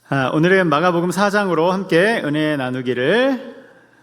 오늘은 마가복음 4장으로 함께 은혜 나누기를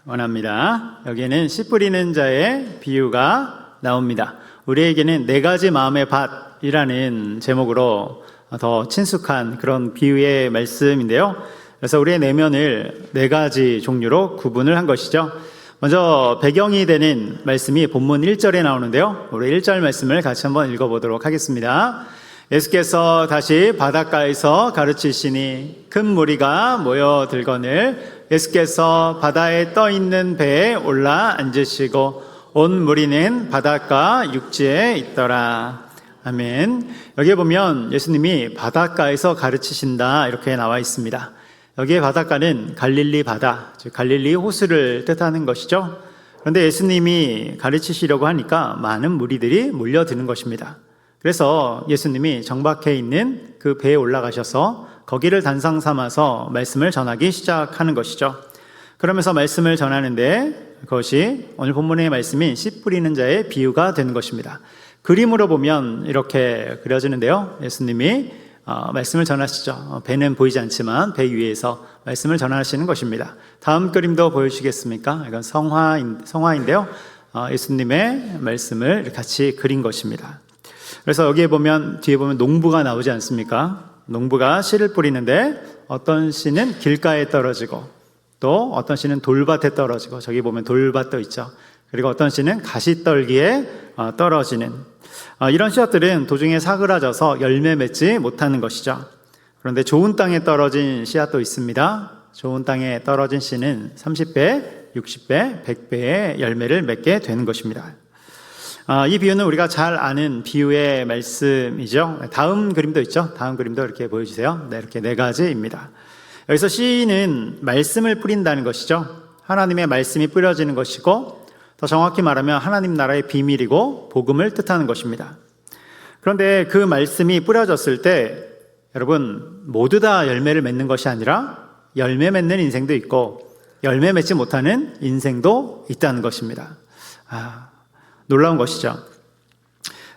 원합니다. 여기에는 씨 뿌리는 자의 비유가 나옵니다. 우리에게는 네 가지 마음의 밭이라는 제목으로 더 친숙한 그런 비유의 말씀인데요. 그래서 우리의 내면을 네 가지 종류로 구분을 한 것이죠. 먼저 배경이 되는 말씀이 본문 1절에 나오는데요. 우리 1절 말씀을 같이 한번 읽어보도록 하겠습니다. 예수께서 다시 바닷가에서 가르치시니 큰 무리가 모여들거늘 예수께서 바다에 떠있는 배에 올라 앉으시고 온 무리는 바닷가 육지에 있더라. 아멘. 여기에 보면 예수님이 바닷가에서 가르치신다 이렇게 나와 있습니다. 여기에 바닷가는 갈릴리 바다, 즉 갈릴리 호수를 뜻하는 것이죠. 그런데 예수님이 가르치시려고 하니까 많은 무리들이 몰려드는 것입니다. 그래서 예수님이 정박해 있는 그 배에 올라가셔서 거기를 단상 삼아서 말씀을 전하기 시작하는 것이죠. 그러면서 말씀을 전하는데 그것이 오늘 본문의 말씀인 씨 뿌리는 자의 비유가 되는 것입니다. 그림으로 보면 이렇게 그려지는데요. 예수님이 말씀을 전하시죠. 배는 보이지 않지만 배 위에서 말씀을 전하시는 것입니다. 다음 그림도 보여주시겠습니까? 이건 성화인데요. 예수님의 말씀을 같이 그린 것입니다. 그래서 여기에 보면 뒤에 보면 농부가 나오지 않습니까? 농부가 씨를 뿌리는데 어떤 씨는 길가에 떨어지고 또 어떤 씨는 돌밭에 떨어지고 저기 보면 돌밭도 있죠. 그리고 어떤 씨는 가시떨기에 떨어지는 이런 씨앗들은 도중에 사그라져서 열매 맺지 못하는 것이죠. 그런데 좋은 땅에 떨어진 씨앗도 있습니다. 좋은 땅에 떨어진 씨는 30배, 60배, 100배의 열매를 맺게 되는 것입니다. 이 비유는 우리가 잘 아는 비유의 말씀이죠. 다음 그림도 있죠. 다음 그림도 이렇게 보여주세요. 네, 이렇게 네 가지입니다. 여기서 씨는 말씀을 뿌린다는 것이죠. 하나님의 말씀이 뿌려지는 것이고 더 정확히 말하면 하나님 나라의 비밀이고 복음을 뜻하는 것입니다. 그런데 그 말씀이 뿌려졌을 때 여러분 모두 다 열매를 맺는 것이 아니라 열매 맺는 인생도 있고 열매 맺지 못하는 인생도 있다는 것입니다. 놀라운 것이죠.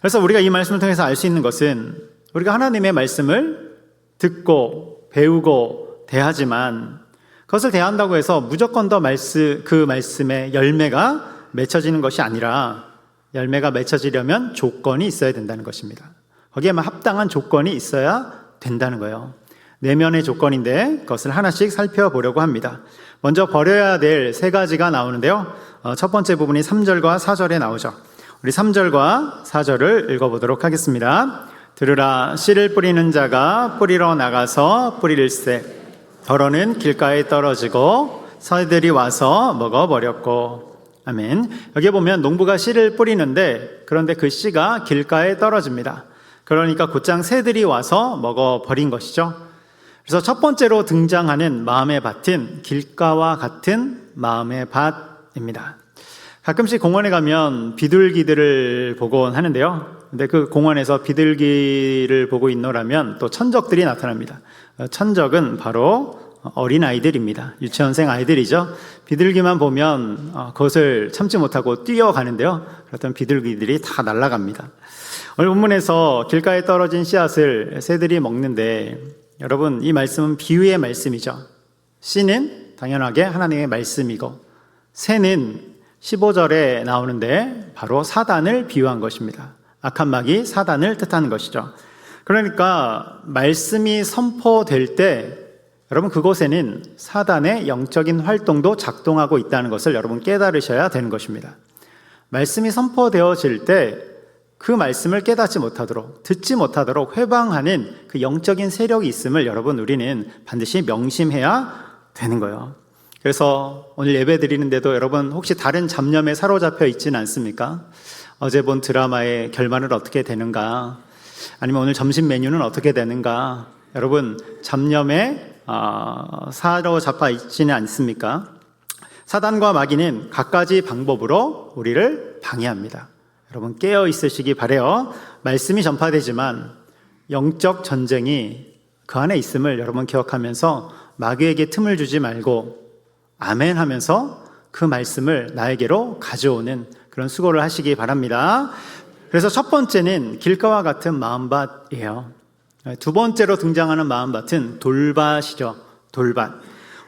그래서 우리가 이 말씀을 통해서 알 수 있는 것은 우리가 하나님의 말씀을 듣고 배우고 대하지만 그것을 대한다고 해서 무조건 그 말씀의 열매가 맺혀지는 것이 아니라 열매가 맺혀지려면 조건이 있어야 된다는 것입니다. 거기에만 합당한 조건이 있어야 된다는 거예요. 내면의 조건인데 그것을 하나씩 살펴보려고 합니다. 먼저 버려야 될 세 가지가 나오는데요. 첫 번째 부분이 3절과 4절에 나오죠. 우리 3절과 4절을 읽어보도록 하겠습니다. 들으라, 씨를 뿌리는 자가 뿌리러 나가서 뿌릴세 더러는 길가에 떨어지고 새들이 와서 먹어버렸고. 아멘. 여기 보면 농부가 씨를 뿌리는데 그런데 그 씨가 길가에 떨어집니다. 그러니까 곧장 새들이 와서 먹어버린 것이죠. 그래서 첫 번째로 등장하는 마음의 밭은 길가와 같은 마음의 밭입니다. 가끔씩 공원에 가면 비둘기들을 보곤 하는데요. 근데 그 공원에서 비둘기를 보고 있노라면 또 천적들이 나타납니다. 천적은 바로 어린아이들입니다. 유치원생 아이들이죠. 비둘기만 보면 그것을 참지 못하고 뛰어가는데요. 그랬더니 비둘기들이 다 날아갑니다. 오늘 본문에서 길가에 떨어진 씨앗을 새들이 먹는데 여러분 이 말씀은 비유의 말씀이죠. 씨는 당연하게 하나님의 말씀이고 새는 15절에 나오는데 바로 사단을 비유한 것입니다. 악한 마귀 사단을 뜻하는 것이죠. 그러니까 말씀이 선포될 때 여러분 그곳에는 사단의 영적인 활동도 작동하고 있다는 것을 여러분 깨달으셔야 되는 것입니다. 말씀이 선포되어질 때 그 말씀을 깨닫지 못하도록 듣지 못하도록 회방하는 그 영적인 세력이 있음을 여러분 우리는 반드시 명심해야 되는 거예요. 그래서 오늘 예배 드리는데도 여러분 혹시 다른 잡념에 사로잡혀 있지는 않습니까? 어제 본 드라마의 결말은 어떻게 되는가? 아니면 오늘 점심 메뉴는 어떻게 되는가? 여러분 잡념에 사로잡혀 있지는 않습니까? 사단과 마귀는 갖가지 방법으로 우리를 방해합니다. 여러분 깨어 있으시기 바라요. 말씀이 전파되지만 영적 전쟁이 그 안에 있음을 여러분 기억하면서 마귀에게 틈을 주지 말고 아멘 하면서 그 말씀을 나에게로 가져오는 그런 수고를 하시기 바랍니다. 그래서 첫 번째는 길가와 같은 마음밭이에요. 두 번째로 등장하는 마음밭은 돌밭이죠. 돌밭.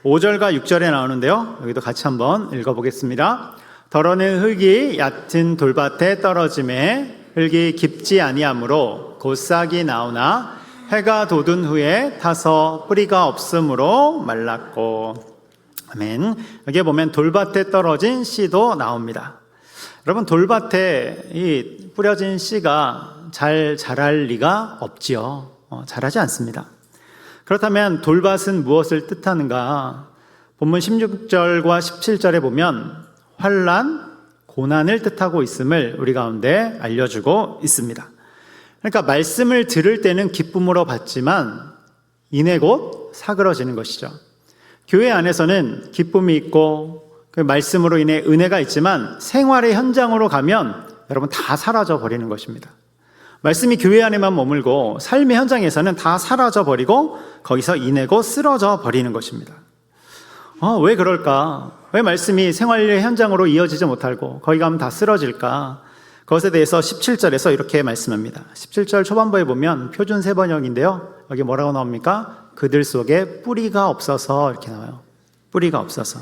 5절과 6절에 나오는데요. 여기도 같이 한번 읽어보겠습니다. 더러는 흙이 얕은 돌밭에 떨어짐에 흙이 깊지 아니하므로 곧 싹이 나오나 해가 돋은 후에 타서 뿌리가 없으므로 말랐고. 아멘. 여기에 보면 돌밭에 떨어진 씨도 나옵니다. 여러분, 돌밭에 이 뿌려진 씨가 잘 자랄 리가 없지요. 자라지 않습니다. 그렇다면 돌밭은 무엇을 뜻하는가? 본문 16절과 17절에 보면 환난, 고난을 뜻하고 있음을 우리 가운데 알려주고 있습니다. 그러니까 말씀을 들을 때는 기쁨으로 받지만 이내 곧 사그러지는 것이죠. 교회 안에서는 기쁨이 있고 그 말씀으로 인해 은혜가 있지만 생활의 현장으로 가면 여러분 다 사라져 버리는 것입니다. 말씀이 교회 안에만 머물고 삶의 현장에서는 다 사라져 버리고 거기서 이내고 쓰러져 버리는 것입니다. 왜 그럴까? 왜 말씀이 생활의 현장으로 이어지지 못하고 거기 가면 다 쓰러질까? 그것에 대해서 17절에서 이렇게 말씀합니다. 17절 초반부에 보면 표준 세번역인데요. 여기 뭐라고 나옵니까? 그들 속에 뿌리가 없어서 이렇게 나와요. 뿌리가 없어서.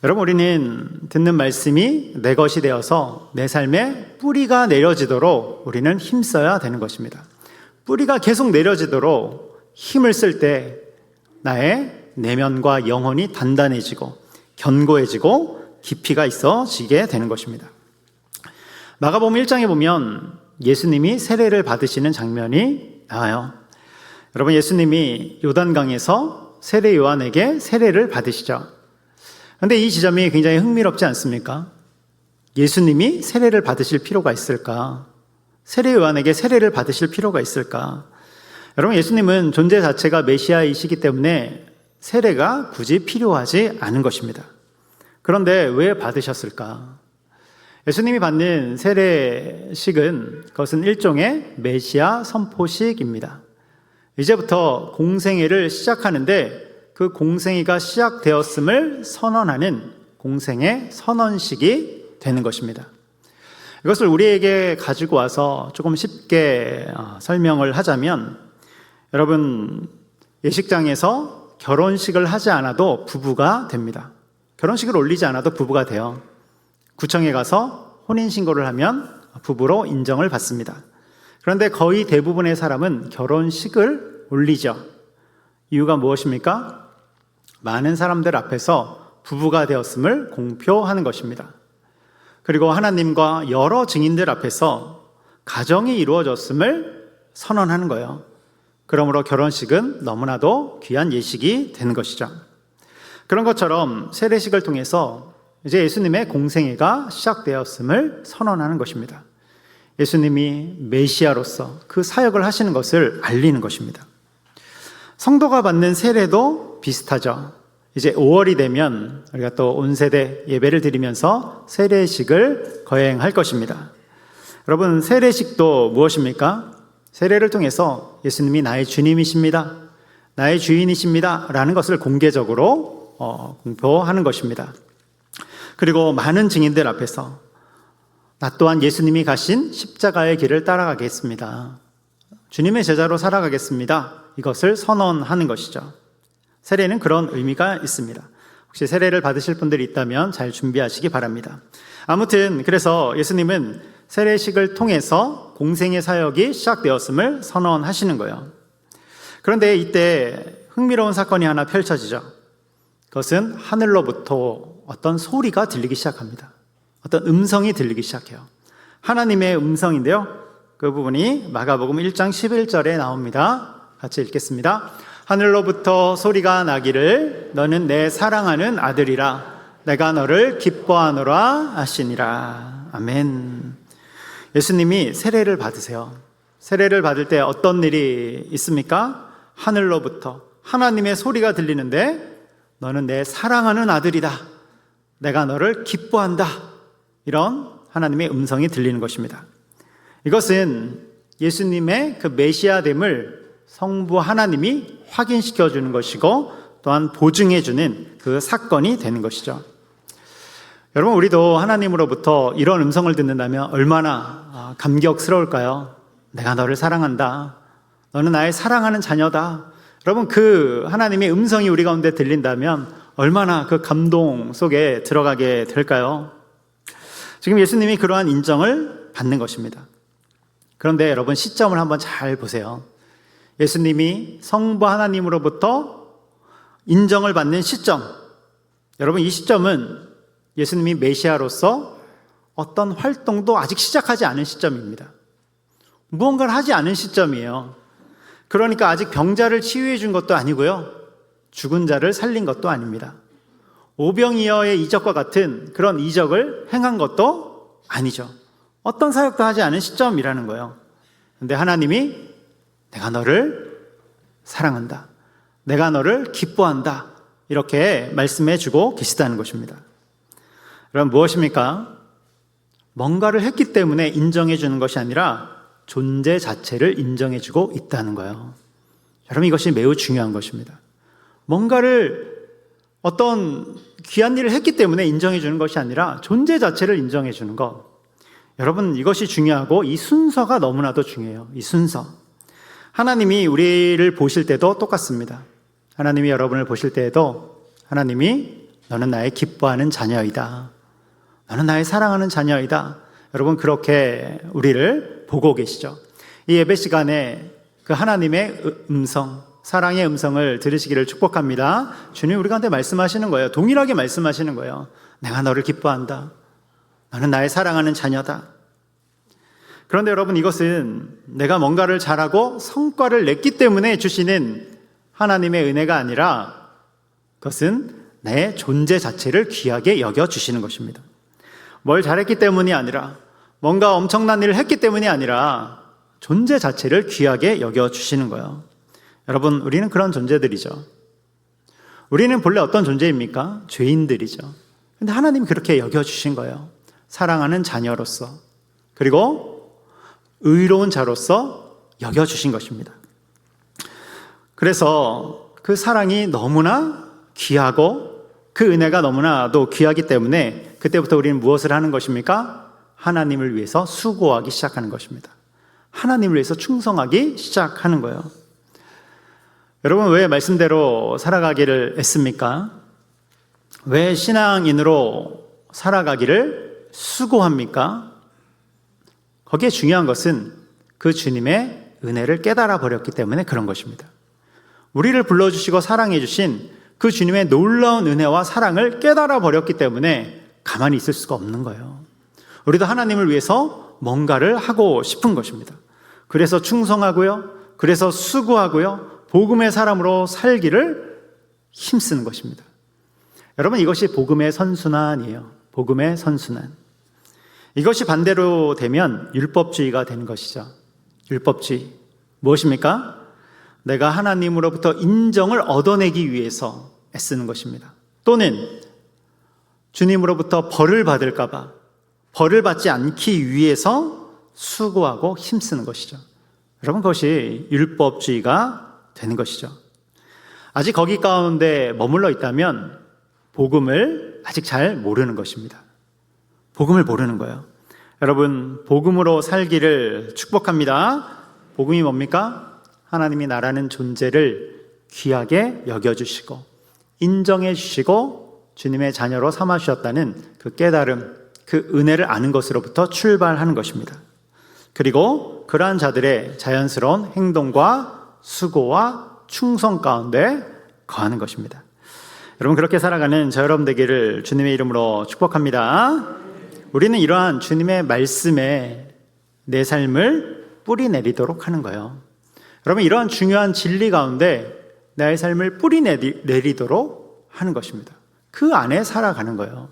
여러분, 우리는 듣는 말씀이 내 것이 되어서 내 삶에 뿌리가 내려지도록 우리는 힘써야 되는 것입니다. 뿌리가 계속 내려지도록 힘을 쓸 때 나의 내면과 영혼이 단단해지고 견고해지고 깊이가 있어지게 되는 것입니다. 마가복음 1장에 보면 예수님이 세례를 받으시는 장면이 나와요. 여러분, 예수님이 요단강에서 세례 요한에게 세례를 받으시죠. 그런데 이 지점이 굉장히 흥미롭지 않습니까? 예수님이 세례를 받으실 필요가 있을까? 세례 요한에게 세례를 받으실 필요가 있을까? 여러분, 예수님은 존재 자체가 메시아이시기 때문에 세례가 굳이 필요하지 않은 것입니다. 그런데 왜 받으셨을까? 예수님이 받는 세례식은 그것은 일종의 메시아 선포식입니다. 이제부터 공생애를 시작하는데 그 공생애가 시작되었음을 선언하는 공생애 선언식이 되는 것입니다. 이것을 우리에게 가지고 와서 조금 쉽게 설명을 하자면, 여러분, 예식장에서 결혼식을 하지 않아도 부부가 됩니다. 결혼식을 올리지 않아도 부부가 돼요. 구청에 가서 혼인신고를 하면 부부로 인정을 받습니다. 그런데 거의 대부분의 사람은 결혼식을 올리죠. 이유가 무엇입니까? 많은 사람들 앞에서 부부가 되었음을 공표하는 것입니다. 그리고 하나님과 여러 증인들 앞에서 가정이 이루어졌음을 선언하는 거예요. 그러므로 결혼식은 너무나도 귀한 예식이 되는 것이죠. 그런 것처럼 세례식을 통해서 이제 예수님의 공생애가 시작되었음을 선언하는 것입니다. 예수님이 메시아로서 그 사역을 하시는 것을 알리는 것입니다. 성도가 받는 세례도 비슷하죠. 이제 5월이 되면 우리가 또 온 세대 예배를 드리면서 세례식을 거행할 것입니다. 여러분, 세례식도 무엇입니까? 세례를 통해서 예수님이 나의 주님이십니다, 나의 주인이십니다 라는 것을 공개적으로 공표하는 것입니다. 그리고 많은 증인들 앞에서 나 또한 예수님이 가신 십자가의 길을 따라가겠습니다, 주님의 제자로 살아가겠습니다, 이것을 선언하는 것이죠. 세례는 그런 의미가 있습니다. 혹시 세례를 받으실 분들이 있다면 잘 준비하시기 바랍니다. 아무튼 그래서 예수님은 세례식을 통해서 공생의 사역이 시작되었음을 선언하시는 거예요. 그런데 이때 흥미로운 사건이 하나 펼쳐지죠. 그것은 하늘로부터 어떤 소리가 들리기 시작합니다. 어떤 음성이 들리기 시작해요. 하나님의 음성인데요, 그 부분이 마가복음 1장 11절에 나옵니다. 같이 읽겠습니다. 하늘로부터 소리가 나기를 너는 내 사랑하는 아들이라 내가 너를 기뻐하노라 하시니라. 아멘. 예수님이 세례를 받으세요. 세례를 받을 때 어떤 일이 있습니까? 하늘로부터 하나님의 소리가 들리는데 너는 내 사랑하는 아들이다, 내가 너를 기뻐한다, 이런 하나님의 음성이 들리는 것입니다. 이것은 예수님의 그 메시아됨을 성부 하나님이 확인시켜 주는 것이고 또한 보증해 주는 그 사건이 되는 것이죠. 여러분, 우리도 하나님으로부터 이런 음성을 듣는다면 얼마나 감격스러울까요? 내가 너를 사랑한다, 너는 나의 사랑하는 자녀다. 여러분, 그 하나님의 음성이 우리 가운데 들린다면 얼마나 그 감동 속에 들어가게 될까요? 지금 예수님이 그러한 인정을 받는 것입니다. 그런데 여러분, 시점을 한번 잘 보세요. 예수님이 성부 하나님으로부터 인정을 받는 시점, 여러분, 이 시점은 예수님이 메시아로서 어떤 활동도 아직 시작하지 않은 시점입니다. 무언가를 하지 않은 시점이에요. 그러니까 아직 병자를 치유해 준 것도 아니고요, 죽은 자를 살린 것도 아닙니다. 오병이어의 이적과 같은 그런 이적을 행한 것도 아니죠. 어떤 사역도 하지 않은 시점이라는 거예요. 그런데 하나님이 내가 너를 사랑한다, 내가 너를 기뻐한다, 이렇게 말씀해 주고 계시다는 것입니다. 그럼 무엇입니까? 뭔가를 했기 때문에 인정해 주는 것이 아니라 존재 자체를 인정해 주고 있다는 거예요. 여러분, 이것이 매우 중요한 것입니다. 뭔가를 어떤 귀한 일을 했기 때문에 인정해 주는 것이 아니라 존재 자체를 인정해 주는 것. 여러분, 이것이 중요하고 이 순서가 너무나도 중요해요. 이 순서. 하나님이 우리를 보실 때도 똑같습니다. 하나님이 여러분을 보실 때에도 하나님이 너는 나의 기뻐하는 자녀이다, 너는 나의 사랑하는 자녀이다, 여러분, 그렇게 우리를 보고 계시죠. 이 예배 시간에 그 하나님의 음성, 사랑의 음성을 들으시기를 축복합니다. 주님 우리 가운데 말씀하시는 거예요. 동일하게 말씀하시는 거예요. 내가 너를 기뻐한다, 너는 나의 사랑하는 자녀다. 그런데 여러분, 이것은 내가 뭔가를 잘하고 성과를 냈기 때문에 주시는 하나님의 은혜가 아니라 그것은 내 존재 자체를 귀하게 여겨주시는 것입니다. 뭘 잘했기 때문이 아니라, 뭔가 엄청난 일을 했기 때문이 아니라 존재 자체를 귀하게 여겨주시는 거예요. 여러분, 우리는 그런 존재들이죠. 우리는 본래 어떤 존재입니까? 죄인들이죠. 그런데 하나님이 그렇게 여겨주신 거예요. 사랑하는 자녀로서, 그리고 의로운 자로서 여겨주신 것입니다. 그래서 그 사랑이 너무나 귀하고 그 은혜가 너무나도 귀하기 때문에 그때부터 우리는 무엇을 하는 것입니까? 하나님을 위해서 수고하기 시작하는 것입니다. 하나님을 위해서 충성하기 시작하는 거예요. 여러분, 왜 말씀대로 살아가기를 애씁니까? 왜 신앙인으로 살아가기를 수고합니까? 거기에 중요한 것은 그 주님의 은혜를 깨달아 버렸기 때문에 그런 것입니다. 우리를 불러주시고 사랑해 주신 그 주님의 놀라운 은혜와 사랑을 깨달아 버렸기 때문에 가만히 있을 수가 없는 거예요. 우리도 하나님을 위해서 뭔가를 하고 싶은 것입니다. 그래서 충성하고요, 그래서 수고하고요, 복음의 사람으로 살기를 힘쓰는 것입니다. 여러분, 이것이 복음의 선순환이에요. 복음의 선순환. 이것이 반대로 되면 율법주의가 되는 것이죠. 율법주의. 무엇입니까? 내가 하나님으로부터 인정을 얻어내기 위해서 애쓰는 것입니다. 또는 주님으로부터 벌을 받을까 봐, 벌을 받지 않기 위해서 수고하고 힘쓰는 것이죠. 여러분, 그것이 율법주의가 되는 것이죠. 아직 거기 가운데 머물러 있다면 복음을 아직 잘 모르는 것입니다. 복음을 모르는 거예요. 여러분, 복음으로 살기를 축복합니다. 복음이 뭡니까? 하나님이 나라는 존재를 귀하게 여겨주시고 인정해 주시고 주님의 자녀로 삼아주셨다는 그 깨달음, 그 은혜를 아는 것으로부터 출발하는 것입니다. 그리고 그러한 자들의 자연스러운 행동과 수고와 충성 가운데 거하는 것입니다. 여러분, 그렇게 살아가는 저 여러분 되기를 주님의 이름으로 축복합니다. 우리는 이러한 주님의 말씀에 내 삶을 뿌리 내리도록 하는 거예요. 여러분, 이러한 중요한 진리 가운데 나의 삶을 뿌리 내리도록 하는 것입니다. 그 안에 살아가는 거예요.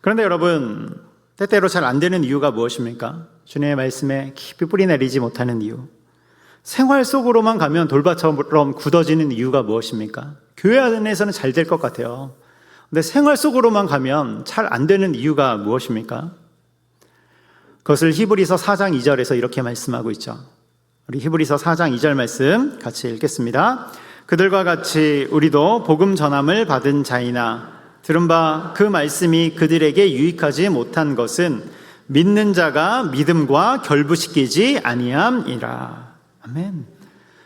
그런데 여러분, 때때로 잘 안 되는 이유가 무엇입니까? 주님의 말씀에 깊이 뿌리 내리지 못하는 이유. 생활 속으로만 가면 돌밭처럼 굳어지는 이유가 무엇입니까? 교회 안에서는 잘 될 것 같아요. 근데 생활 속으로만 가면 잘 안 되는 이유가 무엇입니까? 그것을 히브리서 4장 2절에서 이렇게 말씀하고 있죠. 우리 히브리서 4장 2절 말씀 같이 읽겠습니다. 그들과 같이 우리도 복음 전함을 받은 자이나 들은 바 그 말씀이 그들에게 유익하지 못한 것은 믿는 자가 믿음과 결부시키지 아니함이라. 아멘.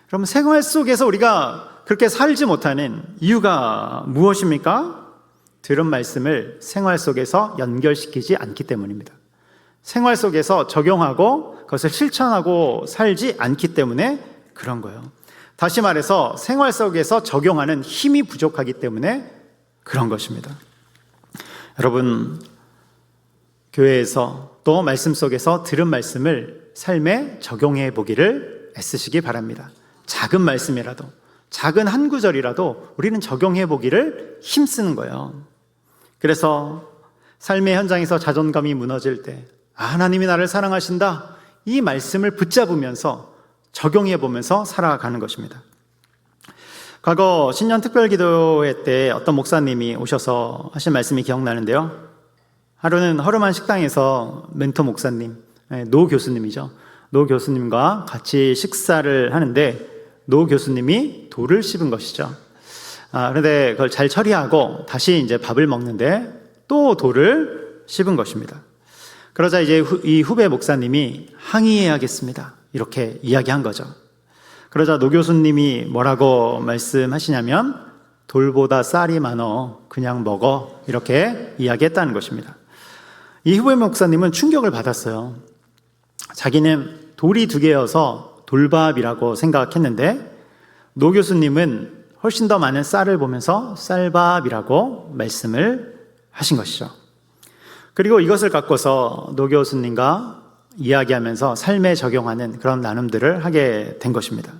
그럼 생활 속에서 우리가 그렇게 살지 못하는 이유가 무엇입니까? 들은 말씀을 생활 속에서 연결시키지 않기 때문입니다. 생활 속에서 적용하고 그것을 실천하고 살지 않기 때문에 그런 거예요. 다시 말해서 생활 속에서 적용하는 힘이 부족하기 때문에 그런 것입니다. 여러분, 교회에서 또 말씀 속에서 들은 말씀을 삶에 적용해 보기를 애쓰시기 바랍니다. 작은 말씀이라도, 작은 한 구절이라도 우리는 적용해 보기를 힘쓰는 거예요. 그래서 삶의 현장에서 자존감이 무너질 때, 하나님이 나를 사랑하신다, 이 말씀을 붙잡으면서 적용해 보면서 살아가는 것입니다. 과거 신년 특별기도회 때 어떤 목사님이 오셔서 하신 말씀이 기억나는데요. 하루는 허름한 식당에서 멘토 목사님, 노 교수님이죠. 노 교수님과 같이 식사를 하는데 노 교수님이 돌을 씹은 것이죠. 그런데 그걸 잘 처리하고 다시 이제 밥을 먹는데 또 돌을 씹은 것입니다. 그러자 이제 이 후배 목사님이 항의해야겠습니다, 이렇게 이야기한 거죠. 그러자 노 교수님이 뭐라고 말씀하시냐면 돌보다 쌀이 많어, 그냥 먹어, 이렇게 이야기했다는 것입니다. 이 후배 목사님은 충격을 받았어요. 자기는 돌이 2개여서 돌밥이라고 생각했는데 노 교수님은 훨씬 더 많은 쌀을 보면서 쌀밥이라고 말씀을 하신 것이죠. 그리고 이것을 갖고서 노 교수님과 이야기하면서 삶에 적용하는 그런 나눔들을 하게 된 것입니다.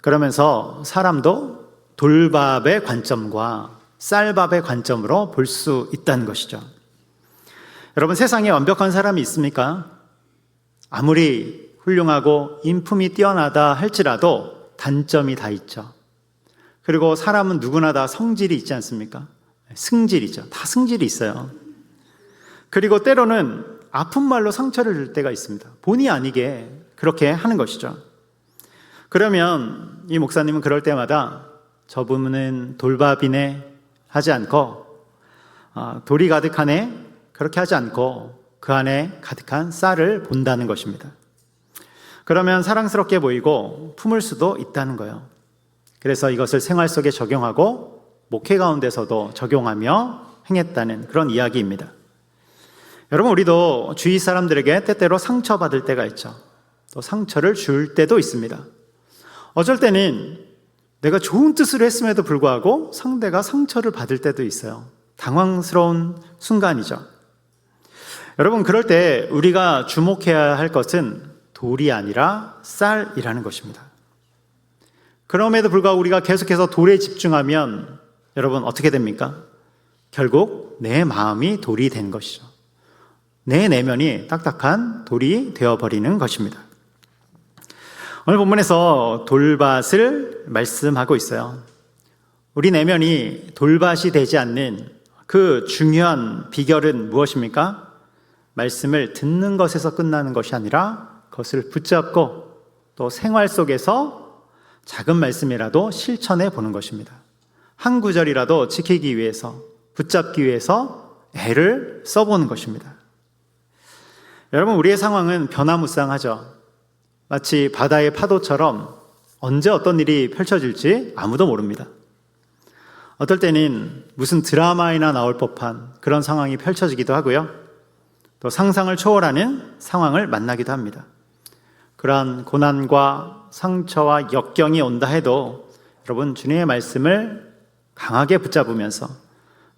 그러면서 사람도 돌밥의 관점과 쌀밥의 관점으로 볼 수 있다는 것이죠. 여러분, 세상에 완벽한 사람이 있습니까? 아무리 훌륭하고 인품이 뛰어나다 할지라도 단점이 다 있죠. 그리고 사람은 누구나 다 성질이 있지 않습니까? 승질이죠. 다 승질이 있어요. 그리고 때로는 아픈 말로 상처를 줄 때가 있습니다. 본의 아니게 그렇게 하는 것이죠. 그러면 이 목사님은 그럴 때마다 저분은 돌밥이네 하지 않고 돌이 가득하네 그렇게 하지 않고 그 안에 가득한 쌀을 본다는 것입니다. 그러면 사랑스럽게 보이고 품을 수도 있다는 거예요. 그래서 이것을 생활 속에 적용하고 목회 가운데서도 적용하며 행했다는 그런 이야기입니다. 여러분, 우리도 주위 사람들에게 때때로 상처받을 때가 있죠. 또 상처를 줄 때도 있습니다. 어쩔 때는 내가 좋은 뜻으로 했음에도 불구하고 상대가 상처를 받을 때도 있어요. 당황스러운 순간이죠. 여러분, 그럴 때 우리가 주목해야 할 것은 돌이 아니라 쌀이라는 것입니다. 그럼에도 불구하고 우리가 계속해서 돌에 집중하면 여러분 어떻게 됩니까? 결국 내 마음이 돌이 된 것이죠. 내 내면이 딱딱한 돌이 되어버리는 것입니다. 오늘 본문에서 돌밭을 말씀하고 있어요. 우리 내면이 돌밭이 되지 않는 그 중요한 비결은 무엇입니까? 말씀을 듣는 것에서 끝나는 것이 아니라 그것을 붙잡고 또 생활 속에서 작은 말씀이라도 실천해 보는 것입니다. 한 구절이라도 지키기 위해서, 붙잡기 위해서 애를 써보는 것입니다. 여러분, 우리의 상황은 변화무쌍하죠. 마치 바다의 파도처럼 언제 어떤 일이 펼쳐질지 아무도 모릅니다. 어떨 때는 무슨 드라마에나 나올 법한 그런 상황이 펼쳐지기도 하고요. 또 상상을 초월하는 상황을 만나기도 합니다. 그러한 고난과 상처와 역경이 온다 해도 여러분, 주님의 말씀을 강하게 붙잡으면서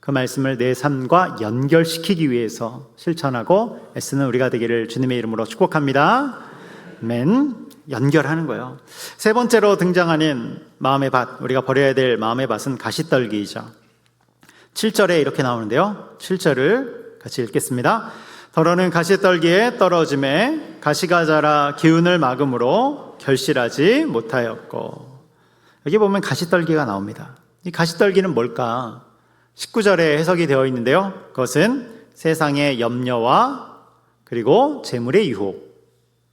그 말씀을 내 삶과 연결시키기 위해서 실천하고 애쓰는 우리가 되기를 주님의 이름으로 축복합니다. 아멘. 연결하는 거예요. 세 번째로 등장하는 마음의 밭, 우리가 버려야 될 마음의 밭은 가시떨기이죠. 7절에 이렇게 나오는데요. 7절을 같이 읽겠습니다. 더러는 가시떨기에 떨어짐에 가시가 자라 기운을 막음으로 결실하지 못하였고. 여기 보면 가시떨기가 나옵니다. 이 가시떨기는 뭘까? 19절에 해석이 되어 있는데요. 그것은 세상의 염려와 그리고 재물의 유혹,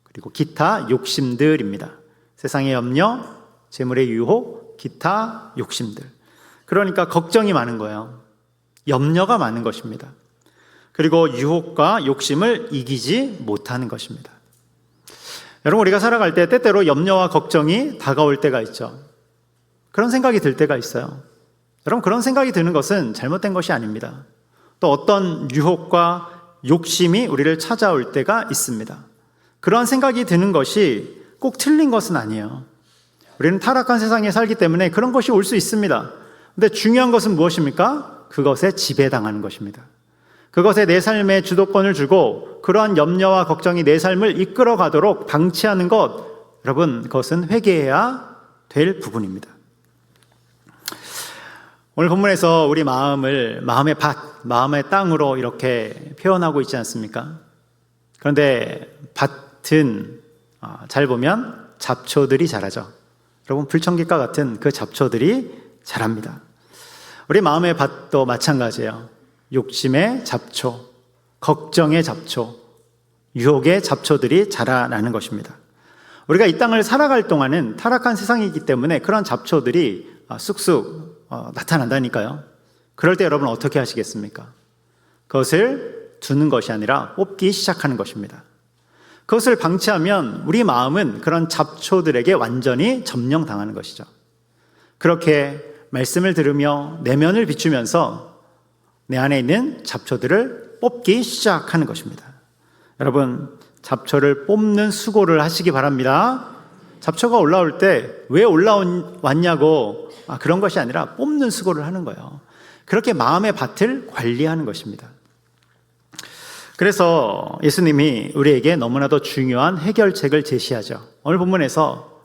그리고 기타 욕심들입니다. 세상의 염려, 재물의 유혹, 기타 욕심들. 그러니까 걱정이 많은 거예요. 염려가 많은 것입니다. 그리고 유혹과 욕심을 이기지 못하는 것입니다. 여러분, 우리가 살아갈 때 때때로 염려와 걱정이 다가올 때가 있죠. 그런 생각이 들 때가 있어요. 여러분, 그런 생각이 드는 것은 잘못된 것이 아닙니다. 또 어떤 유혹과 욕심이 우리를 찾아올 때가 있습니다. 그런 생각이 드는 것이 꼭 틀린 것은 아니에요. 우리는 타락한 세상에 살기 때문에 그런 것이 올 수 있습니다. 근데 중요한 것은 무엇입니까? 그것에 지배당하는 것입니다. 그것에 내 삶의 주도권을 주고 그러한 염려와 걱정이 내 삶을 이끌어 가도록 방치하는 것, 여러분, 그것은 회개해야 될 부분입니다. 오늘 본문에서 우리 마음을 마음의 밭, 마음의 땅으로 이렇게 표현하고 있지 않습니까? 그런데 밭은 잘 보면 잡초들이 자라죠. 여러분, 불청객과 같은 그 잡초들이 자랍니다. 우리 마음의 밭도 마찬가지예요. 욕심의 잡초, 걱정의 잡초, 유혹의 잡초들이 자라나는 것입니다. 우리가 이 땅을 살아갈 동안은 타락한 세상이기 때문에 그런 잡초들이 쑥쑥 나타난다니까요. 그럴 때 여러분 어떻게 하시겠습니까? 그것을 두는 것이 아니라 뽑기 시작하는 것입니다. 그것을 방치하면 우리 마음은 그런 잡초들에게 완전히 점령당하는 것이죠. 그렇게 말씀을 들으며 내면을 비추면서 내 안에 있는 잡초들을 뽑기 시작하는 것입니다. 여러분, 잡초를 뽑는 수고를 하시기 바랍니다. 잡초가 올라올 때 왜 올라왔냐고 그런 것이 아니라 뽑는 수고를 하는 거예요. 그렇게 마음의 밭을 관리하는 것입니다. 그래서 예수님이 우리에게 너무나도 중요한 해결책을 제시하죠. 오늘 본문에서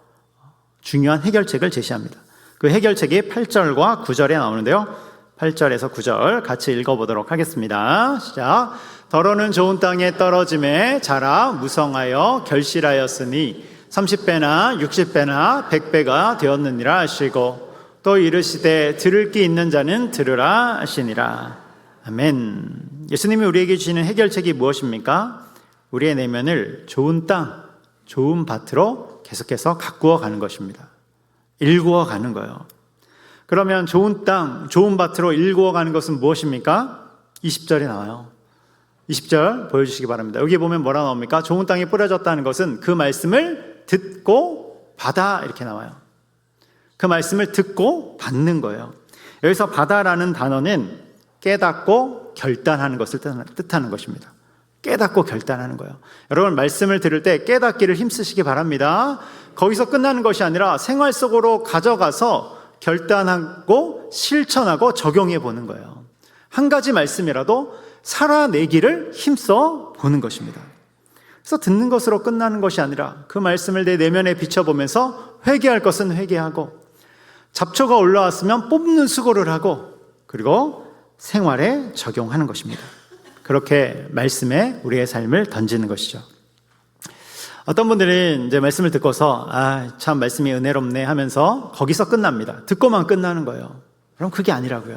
중요한 해결책을 제시합니다. 그 해결책이 8절과 9절에 나오는데요. 8절에서 9절 같이 읽어보도록 하겠습니다. 시작. 더러는 좋은 땅에 떨어짐에 자라 무성하여 결실하였으니 30배나 60배나 100배가 되었느니라 하시고 또 이르시되 들을 귀 있는 자는 들으라 하시니라. 아멘. 예수님이 우리에게 주시는 해결책이 무엇입니까? 우리의 내면을 좋은 땅, 좋은 밭으로 계속해서 가꾸어 가는 것입니다. 일구어 가는 거예요. 그러면 좋은 땅, 좋은 밭으로 일구어 가는 것은 무엇입니까? 20절에 나와요. 20절 보여주시기 바랍니다. 여기 보면 뭐라 나옵니까? 좋은 땅에 뿌려졌다는 것은 그 말씀을 듣고 받아, 이렇게 나와요. 그 말씀을 듣고 받는 거예요. 여기서 받아라는 단어는 깨닫고 결단하는 것을 뜻하는 것입니다. 깨닫고 결단하는 거예요. 여러분, 말씀을 들을 때 깨닫기를 힘쓰시기 바랍니다. 거기서 끝나는 것이 아니라 생활 속으로 가져가서 결단하고 실천하고 적용해 보는 거예요. 한 가지 말씀이라도 살아내기를 힘써 보는 것입니다. 그래서 듣는 것으로 끝나는 것이 아니라 그 말씀을 내 내면에 비춰보면서 회개할 것은 회개하고, 잡초가 올라왔으면 뽑는 수고를 하고, 그리고 생활에 적용하는 것입니다. 그렇게 말씀에 우리의 삶을 던지는 것이죠. 어떤 분들은 이제 말씀을 듣고서 참 말씀이 은혜롭네 하면서 거기서 끝납니다. 듣고만 끝나는 거예요. 그럼 그게 아니라고요.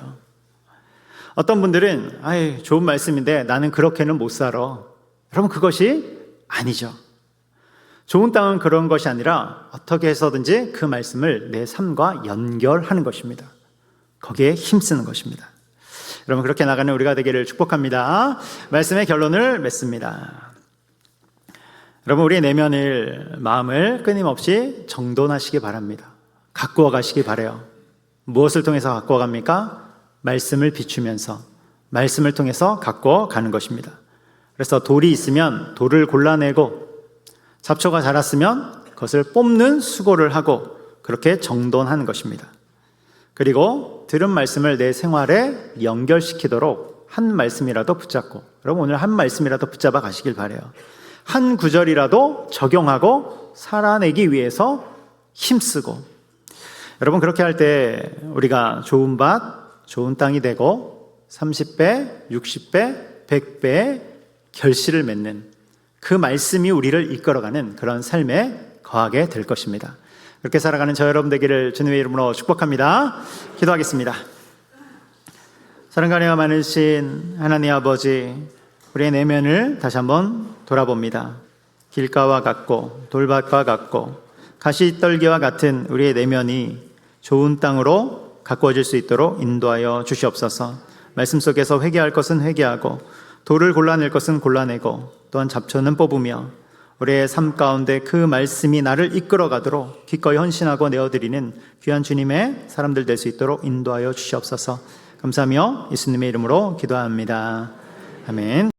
어떤 분들은 좋은 말씀인데 나는 그렇게는 못 살아. 여러분, 그것이 아니죠. 좋은 땅은 그런 것이 아니라 어떻게 해서든지 그 말씀을 내 삶과 연결하는 것입니다. 거기에 힘쓰는 것입니다. 여러분, 그렇게 나가는 우리가 되기를 축복합니다. 말씀의 결론을 맺습니다. 여러분, 우리의 내면을, 마음을 끊임없이 정돈하시기 바랍니다. 가꾸어 가시기 바라요. 무엇을 통해서 가꾸어 갑니까? 말씀을 비추면서, 말씀을 통해서 가꾸어 가는 것입니다. 그래서 돌이 있으면 돌을 골라내고, 잡초가 자랐으면 그것을 뽑는 수고를 하고, 그렇게 정돈하는 것입니다. 그리고 들은 말씀을 내 생활에 연결시키도록 한 말씀이라도 붙잡고, 여러분, 오늘 한 말씀이라도 붙잡아 가시길 바라요. 한 구절이라도 적용하고 살아내기 위해서 힘쓰고, 여러분, 그렇게 할 때 우리가 좋은 밭, 좋은 땅이 되고 30배, 60배, 100배의 결실을 맺는 그 말씀이 우리를 이끌어가는 그런 삶에 거하게 될 것입니다. 그렇게 살아가는 저 여러분 되기를 주님의 이름으로 축복합니다. 기도하겠습니다. 사랑과 은혜가 많으신 하나님 아버지, 우리의 내면을 다시 한번 돌아봅니다. 길가와 같고 돌밭과 같고 가시떨기와 같은 우리의 내면이 좋은 땅으로 가꾸어질 수 있도록 인도하여 주시옵소서. 말씀 속에서 회개할 것은 회개하고 돌을 골라낼 것은 골라내고 또한 잡초는 뽑으며 우리의 삶 가운데 그 말씀이 나를 이끌어 가도록 기꺼이 헌신하고 내어드리는 귀한 주님의 사람들 될 수 있도록 인도하여 주시옵소서. 감사하며 예수님의 이름으로 기도합니다. 아멘.